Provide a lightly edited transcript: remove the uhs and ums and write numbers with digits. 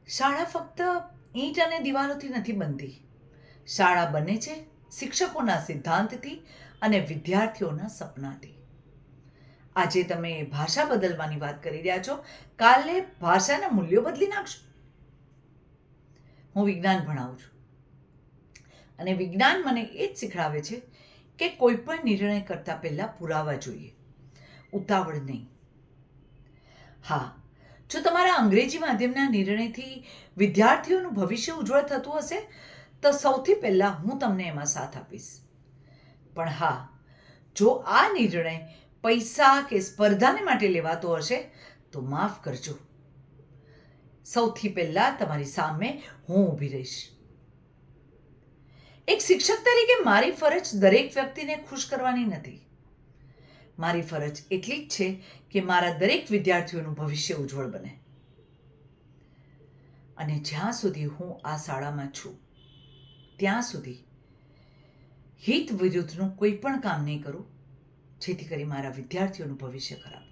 શાળા ફક્ત ઈંટ અને દિવાલોથી નથી બનતી. શાળા બને છે શિક્ષકોના સિદ્ધાંતથી અને વિદ્યાર્થીઓના સપનાથી. આજે તમે ભાષા બદલવાની વાત કરી રહ્યા છો, કાલે ભાષાના મૂલ્યો બદલી નાખશો. હું વિજ્ઞાન ભણાવું છું અને વિજ્ઞાન મને એ જ શીખડાવે છે કે કોઈ પણ નિર્ણય કરતા પહેલા પુરાવા જોઈએ, ઉતાવળ નહીં. હા, જો તમારા અંગ્રેજી માધ્યમના નિર્ણયથી વિદ્યાર્થીઓનું ભવિષ્ય ઉજ્જવળ થતું હશે તો સૌથી પહેલા હું તમને એમાં સાથ આપીશ. પણ હા, જો આ નિર્ણય પૈસા કે સ્પર્ધાને માટે લેવાતો હશે તો માફ કરજો, સૌથી પહેલા તમારી સામે હું ઊભી રહીશ. એક શિક્ષક તરીકે મારી ફરજ દરેક વ્યક્તિને ખુશ કરવાની નથી. મારી ફરજ એટલી જ છે કે મારા દરેક વિદ્યાર્થીઓનું ભવિષ્ય ઉજ્જવળ બને. અને જ્યાં સુધી હું આ શાળામાં છું ત્યાં સુધી હિત વિરુદ્ધનું કોઈ પણ કામ નહીં કરું જેથી કરી મારા વિદ્યાર્થીઓનું ભવિષ્ય ખરાબ